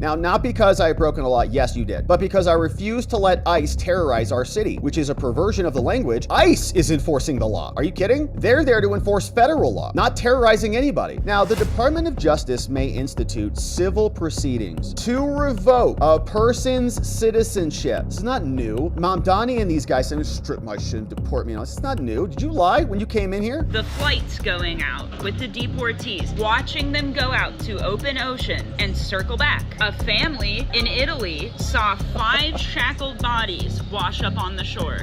Now, not because I have broken a law, yes you did, but because I refuse to let ICE terrorize our city, which is a perversion of the language. ICE is enforcing the law. Are you kidding? They're there to enforce federal law, not terrorizing anybody. Now, the Department of Justice may institute civil proceedings to revoke a person's citizenship. This is not new. Mamdani and these guys saying, strip my shit and deport me. It's not new. Did you lie when you came in here? The flights going out with the deportees, watching them go out to open ocean and circle back. A family in Italy saw 5 shackled bodies wash up on the shore.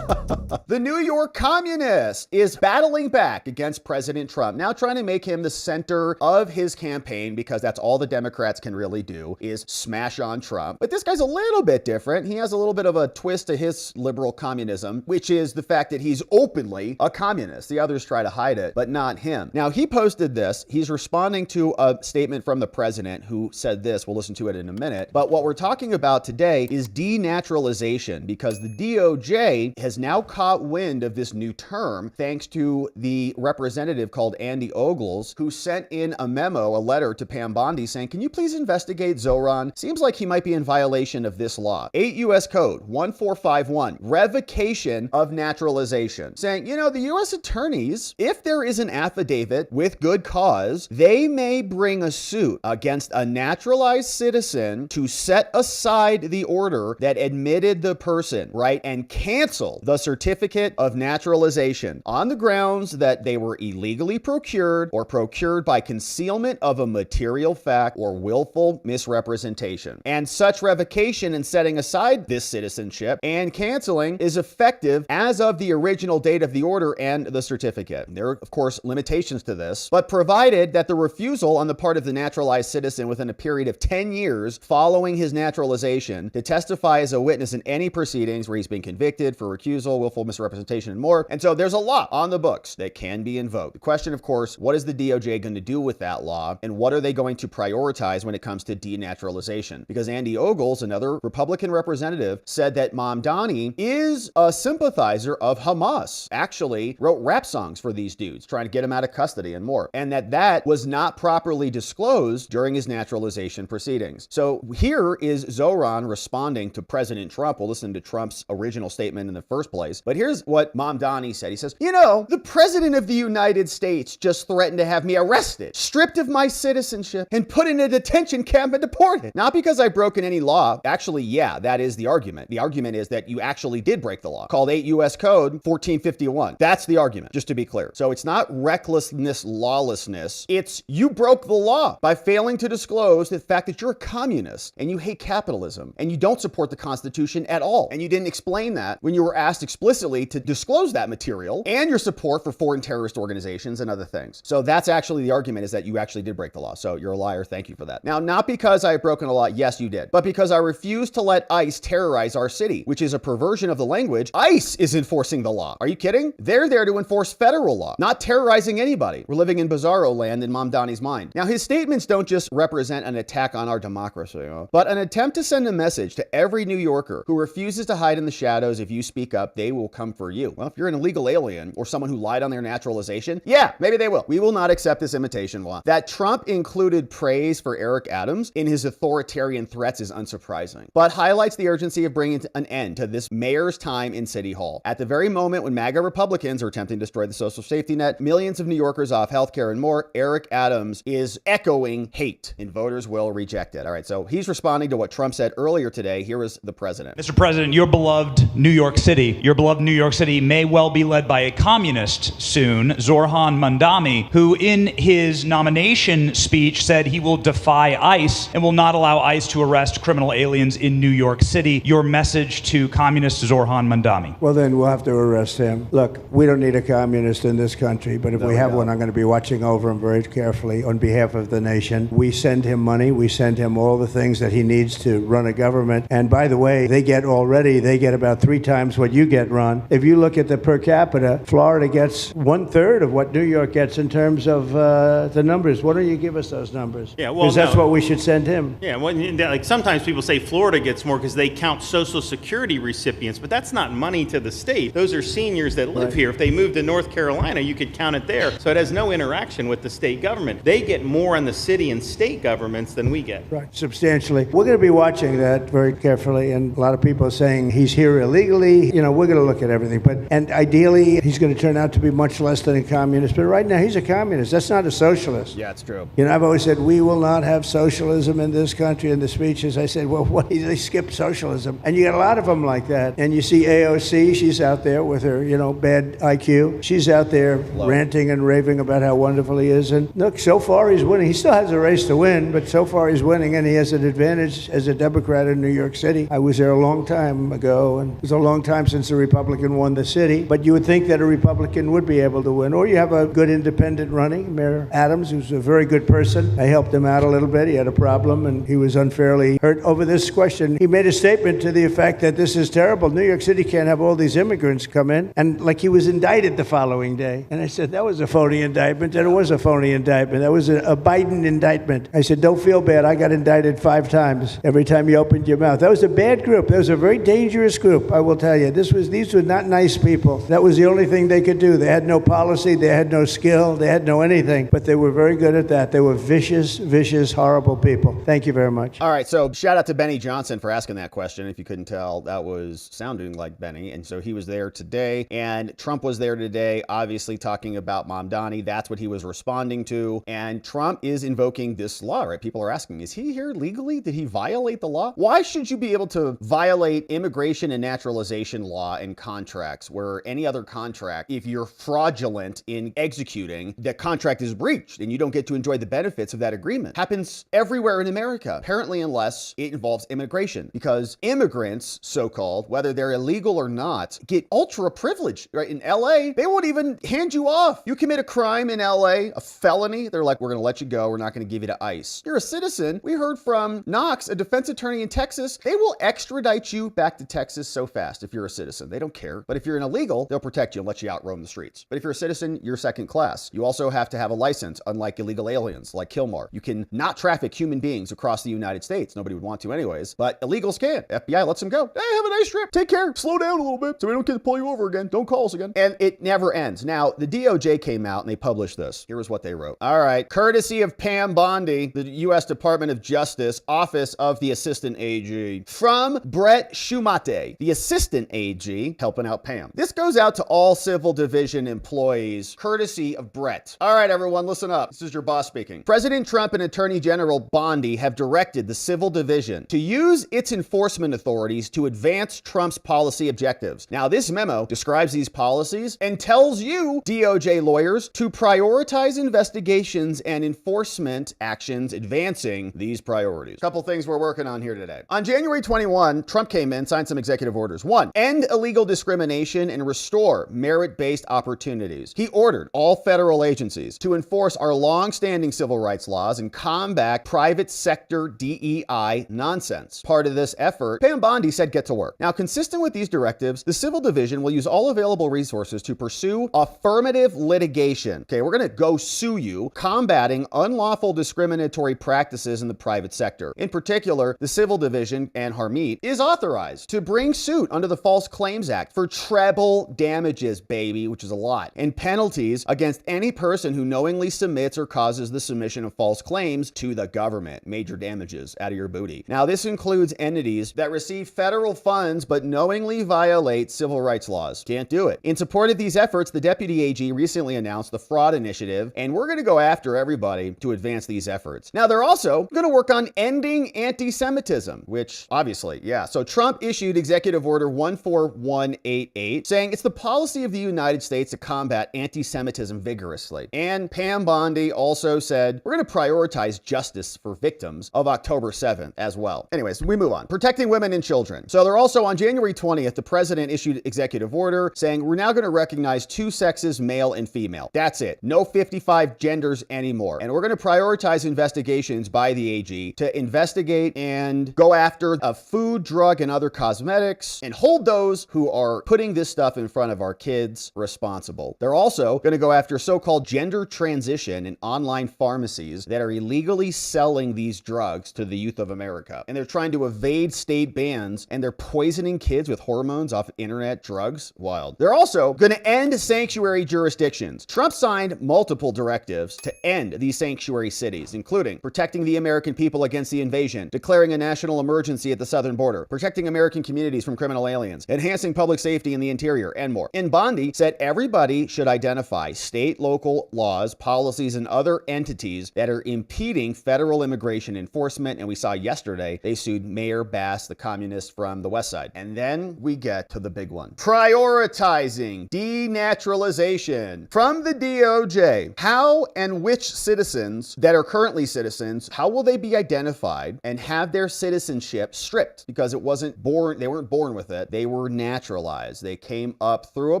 The New York communist is battling back against President Trump, now trying to make him the center of his campaign because that's all the Democrats can really do is smash on Trump. But this guy's a little bit different. He has a little bit of a twist to his liberal communism, which is the fact that he's openly a communist. The others try to hide it, but not him. Now, he posted this. He's responding to a statement from the president who said this. We'll listen to it in a minute. But what we're talking about today is denaturalization, because the DOJ has now caught wind of this new term thanks to the representative called Andy Ogles, who sent in a memo, a letter to Pam Bondi saying, can you please investigate Zoran? Seems like he might be in violation of this law. 8 U.S. Code 1451, revocation of naturalization, saying, you know, the U.S. attorneys, if there is an affidavit with good cause, they may bring a suit against a naturalized citizen to set aside the order that admitted the person, right, and cancel the certificate of naturalization on the grounds that they were illegally procured or procured by concealment of a material fact or willful misrepresentation. And such revocation and setting aside this citizenship and canceling is effective as of the original date of the order and the certificate. There are, of course, limitations to this, but provided that the refusal on the part of the naturalized citizen within a period of 10 years following his naturalization to testify as a witness in any proceedings where he's been convicted for recusal, willful misrepresentation, and more. And so there's a law on the books that can be invoked. The question, of course, what is the DOJ going to do with that law, and what are they going to prioritize when it comes to denaturalization? Because Andy Ogles, another Republican representative, said that Mamdani is a sympathizer of Hamas, actually wrote rap songs for these dudes, trying to get them out of custody and more, and that was not properly disclosed during his naturalization proceedings. So here is Zoran responding to President Trump. We'll listen to Trump's original statement in the first place, but here's what Mamdani said. He says, you know, the President of the United States just threatened to have me arrested, stripped of my citizenship, and put in a detention camp and deported. Not because I've broken any law. Actually, yeah, that is the argument. The argument is that you actually did break the law, called 8 U.S. Code 1451. That's the argument, just to be clear. So it's not recklessness, lawlessness. It's you broke the law by failing to disclose the fact that you're a communist and you hate capitalism and you don't support the Constitution at all. And you didn't explain that when you were asked explicitly to disclose that material and your support for foreign terrorist organizations and other things. So that's actually the argument, is that you actually did break the law. So you're a liar. Thank you for that. Now, not because I have broken a law. Yes, you did. But because I refuse to let ICE terrorize our city, which is a perversion of the language. ICE is enforcing the law. Are you kidding? They're there to enforce federal law, not terrorizing anybody. We're living in bizarro land in Mamdani's mind. Now, his statements don't just represent an attack on our democracy, but an attempt to send a message to every New Yorker who refuses to hide in the shadows. If you speak up, they will come for you. Well, if you're an illegal alien or someone who lied on their naturalization, yeah, maybe they will. We will not accept this imitation law. That Trump included praise for Eric Adams in his authoritarian threats is unsurprising, but highlights the urgency of bringing an end to this mayor's time in City Hall. At the very moment when MAGA Republicans are attempting to destroy the social safety net, millions of New Yorkers off healthcare and more, Eric Adams is echoing hate, and voters will reject it. All right, so he's responding to what Trump said earlier today. Here is the president. Mr. President, your beloved New York City may well be led by a communist soon, Zoran Mamdani, who in his nomination speech said he will defy ICE and will not allow ICE to arrest criminal aliens in New York City. Your message to communist Zoran Mamdani? Well, then we'll have to arrest him. Look, we don't need a communist in this country, but if we have one, I'm going to be watching over him very carefully on behalf of the nation. We send him money. We send him all the things that he needs to run a government. And by the way, they get about 3 times what you get, Ron. If you look at the per capita, Florida gets 1/3 of what New York gets in terms of the numbers. Why don't you give us those numbers? Yeah, well, because that's what we should send him. Yeah, well, like sometimes people say Florida gets more because they count Social Security recipients, but that's not money to the state. Those are seniors that live here. If they moved to North Carolina, you could count it there. So it has no interaction with the state government. They get more in the city and state governments than we get. yet. Right, substantially. We're going to be watching that very carefully, and a lot of people are saying he's here illegally. You know, we're going to look at everything. And ideally, he's going to turn out to be much less than a communist. But right now, he's a communist. That's not a socialist. Yeah, it's true. You know, I've always said, we will not have socialism in this country. In the speeches, I said, well, what? They skipped socialism. And you got a lot of them like that. And you see AOC, she's out there with her, bad IQ. She's out there ranting and raving about how wonderful he is. And look, so far he's winning. He still has a race to win, but so far he's winning, and he has an advantage as a Democrat in New York City. I was there a long time ago, and it was a long time since a Republican won the city. But you would think that a Republican would be able to win. Or you have a good independent running, Mayor Adams, who's a very good person. I helped him out a little bit. He had a problem, and he was unfairly hurt over this question. He made a statement to the effect that this is terrible. New York City can't have all these immigrants come in. And like he was indicted the following day. And I said, that was a phony indictment. And it was a phony indictment. That was a Biden indictment. I said, don't feel bad. I got indicted 5 times every time you opened your mouth. That was a bad group. That was a very dangerous group, I will tell you. These were not nice people. That was the only thing they could do. They had no policy. They had no skill. They had no anything. But they were very good at that. They were vicious, horrible people. Thank you very much. All right, so shout out to Benny Johnson for asking that question. If you couldn't tell, that was sounding like Benny. And so he was there today, and Trump was there today, obviously talking about Mamdani. That's what he was responding to. And Trump is invoking this law, right? People are asking, is he here legally? Did he violate the law? Why should you be able to violate immigration and naturalization law and contracts where any other contract, if you're fraudulent in executing, that contract is breached and you don't get to enjoy the benefits of that agreement? Happens everywhere in America, apparently, unless it involves immigration, because immigrants, so-called, whether they're illegal or not, get ultra privileged, right? In LA, they won't even hand you off. You commit a crime in LA, a felony, they're like, we're going to let you go. We're not going to give you to ICE. You're a citizen. We heard from Knox, a defense attorney in Texas. They will extradite you back to Texas so fast if you're a citizen. They don't care. But if you're an illegal, they'll protect you and let you out roam the streets. But if you're a citizen, you're second class. You also have to have a license, unlike illegal aliens like Kilmar. You can not traffic human beings across the United States. Nobody would want to anyways, but illegals can. FBI lets them go. Hey, have a nice trip. Take care. Slow down a little bit so we don't get to pull you over again. Don't call us again. And it never ends. Now, the DOJ came out and they published this. Here was what they wrote. All right. Courtesy of Pam Bondi, the U.S. Department of Justice, Office of the Assistant AG. From Brett Shumate, the Assistant AG, helping out Pam. This goes out to all Civil Division employees, courtesy of Brett. All right, everyone, listen up. This is your boss speaking. President Trump and Attorney General Bondi have directed the Civil Division to use its enforcement authorities to advance Trump's policy objectives. Now, this memo describes these policies and tells you, DOJ lawyers, to prioritize investigations and enforcement actions advancing these priorities. A couple things we're working on here today. On January 21, Trump came in, signed some executive orders. 1, end illegal discrimination and restore merit-based opportunities. He ordered all federal agencies to enforce our long-standing civil rights laws and combat private sector DEI nonsense. Part of this effort, Pam Bondi said get to work. Now, consistent with these directives, the Civil Division will use all available resources to pursue affirmative litigation. Okay, we're going to go sue you, combating unlawful discriminatory practices in the private sector. In particular, the Civil Division and Harmeet is authorized to bring suit under the False Claims Act for treble damages, baby, which is a lot, and penalties against any person who knowingly submits or causes the submission of false claims to the government. Major damages out of your booty. Now, this includes entities that receive federal funds but knowingly violate civil rights laws. Can't do it. In support of these efforts, the Deputy AG recently announced the Fraud Initiative, and we're going to go after everybody to advance these efforts. Now, they're also going to work on ending anti-Semitism, which obviously, yeah. So Trump issued Executive Order 14188 saying it's the policy of the United States to combat anti-Semitism vigorously. And Pam Bondi also said we're going to prioritize justice for victims of October 7th as well. Anyways, we move on. Protecting women and children. So they're also on January 20th, the president issued executive order saying we're now going to recognize 2 sexes, male and female. That's it. No 55 genders anymore. And we're going to prioritize investigations by the AG to investigate and go after food, drug, and other cosmetics and hold those who are putting this stuff in front of our kids responsible. They're also going to go after so-called gender transition and online pharmacies that are illegally selling these drugs to the youth of America. And they're trying to evade state bans, and they're poisoning kids with hormones off internet drugs. Wild. They're also going to end sanctuary jurisdictions. Trump signed multiple directives to end these sanctuary cities, including protecting the American American people against the invasion, declaring a national emergency at the southern border, protecting American communities from criminal aliens, enhancing public safety in the interior, and more. In Bondi, said everybody should identify state, local laws, policies, and other entities that are impeding federal immigration enforcement. And we saw yesterday they sued Mayor Bass, the communist from the West Side. And then we get to the big one. Prioritizing denaturalization. From the DOJ, how and which citizens that are currently citizens, how will they be identified and have their citizenship stripped? Because it wasn't born, they weren't born with it. They were naturalized. They came up through a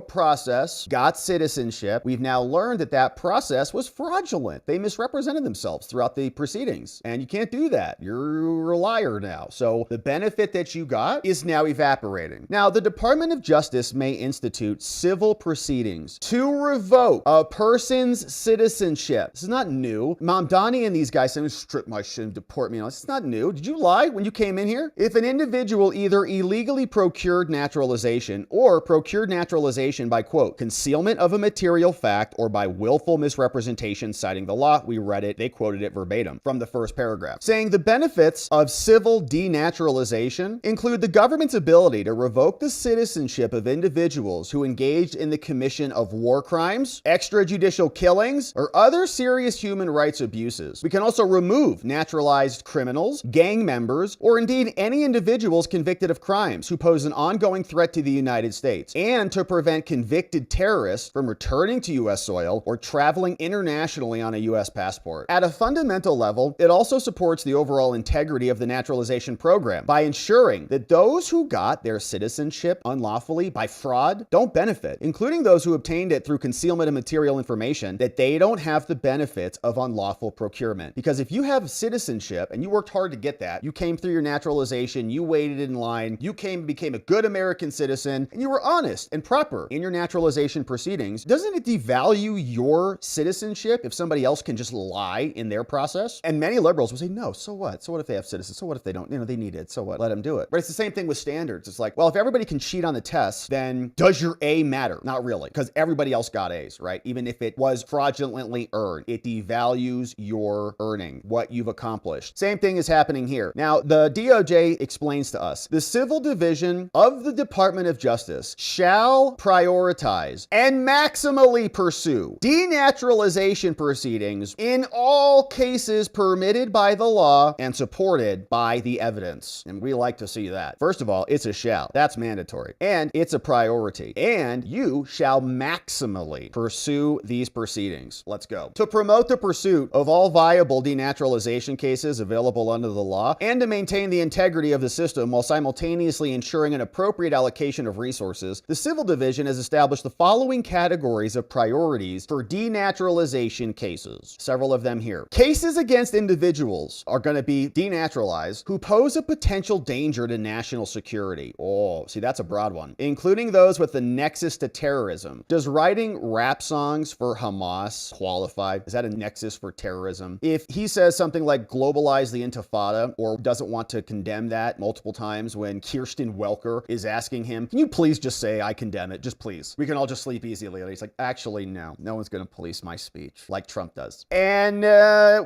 process, got citizenship. We've now learned that that process was fraudulent. They misrepresented themselves throughout the proceedings. And you can't do that. You're a liar now. So the benefit that you got is now evaporating. Now, the Department of Justice may institute civil proceedings to revoke a person's citizenship. This is not new. Mamdani and these guys said, strip my shit and deport me. It's not new. Did you lie when you came in here? If an individual either illegally procured naturalization or procured naturalization by, quote, concealment of a material fact or by willful misrepresentation, citing the law, we read it, they quoted it verbatim from the first paragraph, saying the benefits of civil denaturalization include the government's ability to revoke the citizenship of individuals who engaged in the commission of war crimes, extrajudicial killings, or other serious human rights abuses. We can also remove naturalized criminals, gang members, or indeed any individuals convicted of crimes who pose an ongoing threat to the United States, and to prevent convicted terrorists from returning to U.S. soil or traveling internationally on a U.S. passport. At a fundamental level, it also supports the overall integrity of the naturalization program by ensuring that those who got their citizenship unlawfully by fraud don't benefit, including those who obtained it through concealment of material information, that they don't have the benefits of unlawful procurement. Because if you have citizenship and you worked hard to get that, you came through your naturalization, you waited in line, you became a good American citizen, and you were honest and proper in your naturalization proceedings, doesn't it devalue your citizenship if somebody else can just lie in their process? And many liberals will say, no, so what? So what if they have citizens? So what if they don't? They need it. So what? Let them do it. But it's the same thing with standards. It's like, well, if everybody can cheat on the test, then does your A matter? Not really, because everybody else got A's, right? Even if it was fraudulently earned, it devalues your earning, what you've accomplished. Same thing is happening here. Now, the DOJ explains to us, the Civil Division of the Department of Justice shall prioritize and maximally pursue denaturalization proceedings in all cases permitted by the law and supported by the evidence. And we like to see that. First of all, it's a shall. That's mandatory. And it's a priority. And you shall maximally pursue these proceedings. Let's go. To promote the pursuit of all viable denaturalization cases available under the law and to maintain the integrity of the system while simultaneously ensuring an appropriate allocation of resources, the Civil Division has established the following categories of priorities for denaturalization cases. Several of them here. Cases against individuals are going to be denaturalized who pose a potential danger to national security. Oh, see, that's a broad one. Including those with the nexus to terrorism. Does writing rap songs for Hamas qualify? Is that a nexus for terrorism? If he says something like globalize the intifada or doesn't want to condemn that multiple times when Kirsten Welker is asking him, can you please just say I condemn it? Just please. We can all just sleep easily. He's like, actually, no one's going to police my speech like Trump does. And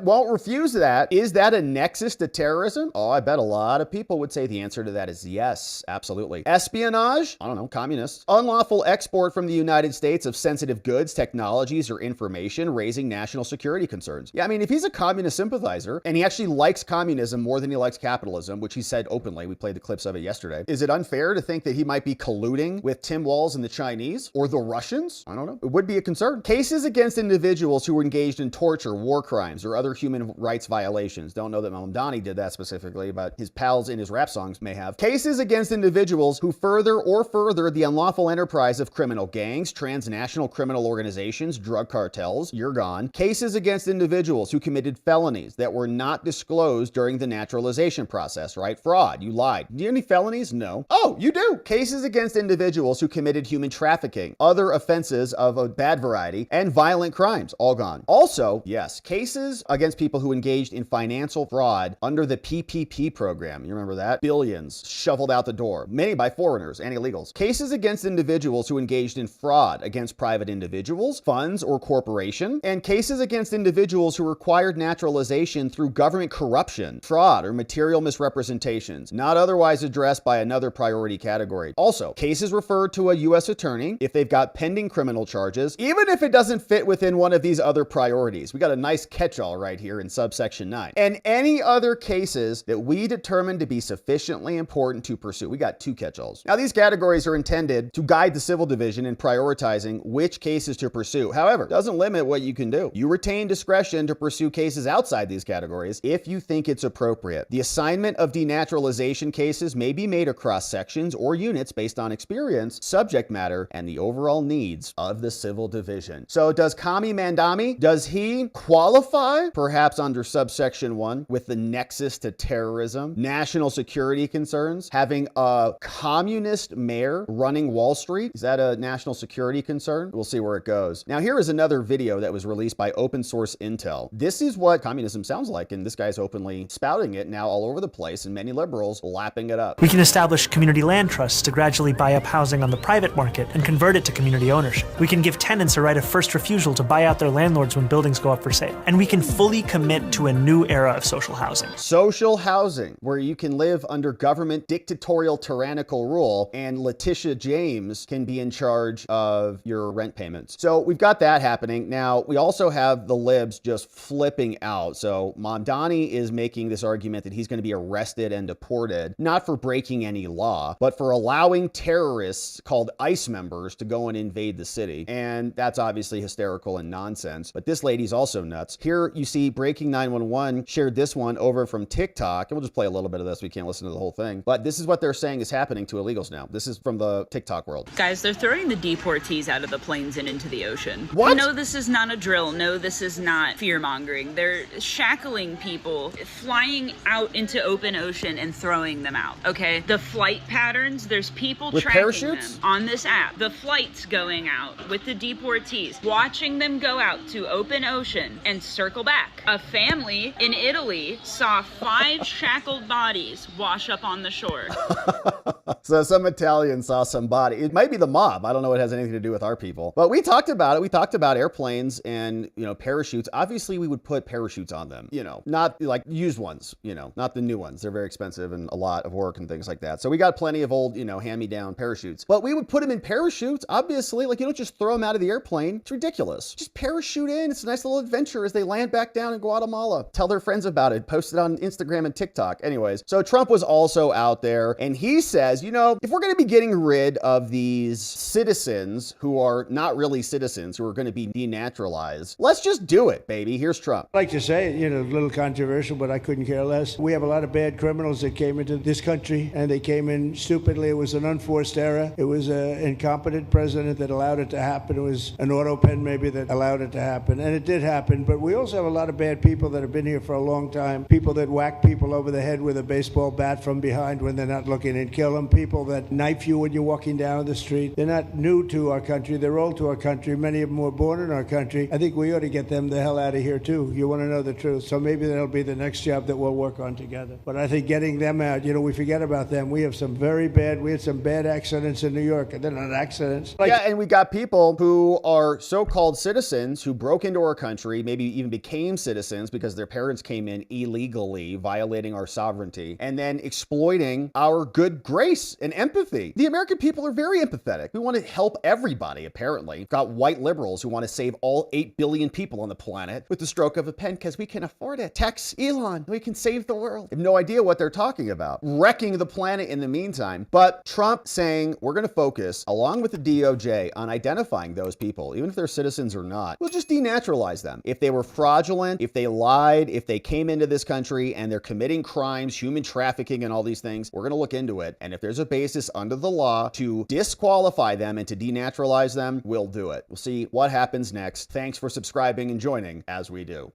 won't refuse that. Is that a nexus to terrorism? Oh, I bet a lot of people would say the answer to that is yes, absolutely. Espionage? I don't know, communists. Unlawful export from the United States of sensitive goods, technologies, or information raising national security concerns. Yeah, I mean, if he's a communist sympathizer and he actually likes communism more than he likes capitalism, which he said openly, we played the clips of it yesterday, is it unfair to think that he might be colluding with Tim Walz and the Chinese or the Russians? I don't know. It would be a concern. Cases against individuals who were engaged in torture, war crimes, or other human rights violations. Don't know that Mamdani did that specifically, but his pals in his rap songs may have. Cases against individuals who further the unlawful enterprise of criminal gangs, transnational criminal organizations, drug cartels, you're gone. Cases against individuals who committed felonies that were not disclosed during the naturalization process, right? Fraud, you lied. Do you have any felonies? No. Oh, you do. Cases against individuals who committed human trafficking, other offenses of a bad variety, and violent crimes, all gone. Also, yes, cases against people who engaged in financial fraud under the PPP program. You remember that? Billions shoveled out the door, many by foreigners and illegals. Cases against individuals who engaged in fraud against private individuals, funds, or corporation, and cases against individuals who required naturalization through government corruption, fraud, or material misrepresentations, not otherwise addressed by another priority category. Also, cases referred to a U.S. attorney if they've got pending criminal charges, even if it doesn't fit within one of these other priorities. We got a nice catch-all right here in subsection 9. And any other cases that we determine to be sufficiently important to pursue. We got 2 catch-alls. Now, these categories are intended to guide the civil division in prioritizing which cases to pursue. However, it doesn't limit what you can do. You retain discretion to pursue cases outside these categories if you think it's appropriate. The assignment of denaturalization cases may be made across sections or units based on experience, subject matter, and the overall needs of the civil division. So does Kami Mandami, does he qualify perhaps under subsection 1 with the nexus to terrorism, national security concerns, having a communist mayor running Wall Street? Is that a national security concern? We'll see where it goes. Now, here is another video that was released by Open Source Intel. This is what communism sounds like, and this guy's openly spouting it now all over the place, and many liberals lapping it up. We can establish community land trusts to gradually buy up housing on the private market and convert it to community ownership. We can give tenants a right of first refusal to buy out their landlords when buildings go up for sale. And we can fully commit to a new era of social housing. Social housing, where you can live under government dictatorial tyrannical rule, and Letitia James can be in charge of your rent payments. So we've got that happening. Now, we also have the libs just flipping out. So Mamdani is making this argument that he's going to be arrested and deported, not for breaking any law, but for allowing terrorists called ICE members to go and invade the city. And that's obviously hysterical and nonsense. But this lady's also nuts. Here you see Breaking 911 shared this one over from TikTok, and we'll just play a little bit of this. We can't listen to the whole thing. But this is what they're saying is happening to illegals now. This is from the TikTok world. Guys, they're throwing the deportees out of the planes and into the ocean. What? No, this is not a drill. No, this is not fear-mongering. They're shackling people, flying out into open ocean and throwing them out, okay? The flight patterns, there's people With tracking parachutes? them on this app. The flights going out with the deportees, watching them go out to open ocean and circle back. A family in Italy saw 5 shackled bodies wash up on the shore. So some Italian saw some body. It might be the mob. I don't know what has anything to do with our people. But we talked about it. We talked about airplanes and, parachutes. Obviously, we would put parachutes on them, not like used ones, not the new ones. They're very expensive and a lot of work and things like that. So we got plenty of old, hand-me-down parachutes. But we would put them in parachutes, obviously. Like, you don't just throw them out of the airplane. It's ridiculous. Just parachute in. It's a nice little adventure as they land back down in Guatemala. Tell their friends about it. Post it on Instagram and TikTok. Anyways, so Trump was also out there, and he says, if we're going to be getting rid of these citizens who are not really citizens, who are going to be denaturalized, let's just do it, baby. Here's Trump. I'd like to say it, a little controversial, but I couldn't care less. We have a lot of bad criminals that came into this country, and they came in stupidly. It was an unforced error. It was an incompetent president that allowed it to happen. It was an auto pen maybe that allowed it to happen, and it did happen. But we also have a lot of bad people that have been here for a long time, people that whack people over the head with a baseball bat from behind when they're not looking and kill them, people that knife you when you're walking down the street. They're not new to our country. They're old to our country. Many of them were born in our country. I think we ought to get them the hell out of here, too. You want to know the truth. So maybe that'll be the next job that we'll work on together. But I think getting them out, we forget about them. We had some bad accidents in New York, and they're not accidents. Yeah, and we got people who are so-called citizens who broke into our country, maybe even became citizens because their parents came in illegally, violating our sovereignty, and then exploiting our good grace and empathy. The American people are very empathetic. We want to help everybody, apparently. We've got white liberals who want to save all 8 billion people on the planet with the stroke of a pen because we can afford it. Tax Elon. We can save the world. I have no idea what they're talking about. Wrecking the planet in the meantime. But Trump saying we're going to focus, along with the DOJ, on identifying those people, even if they're citizens or not. We'll just denaturalize them. If they were fraudulent, if they lied, if they came into this country and they're committing crimes, human trafficking and all these things, we're going to look into it. And if there's a basis under the law to disqualify them and to denaturalize them, we'll do it. We'll see what happens next. Thanks for subscribing and joining as we do.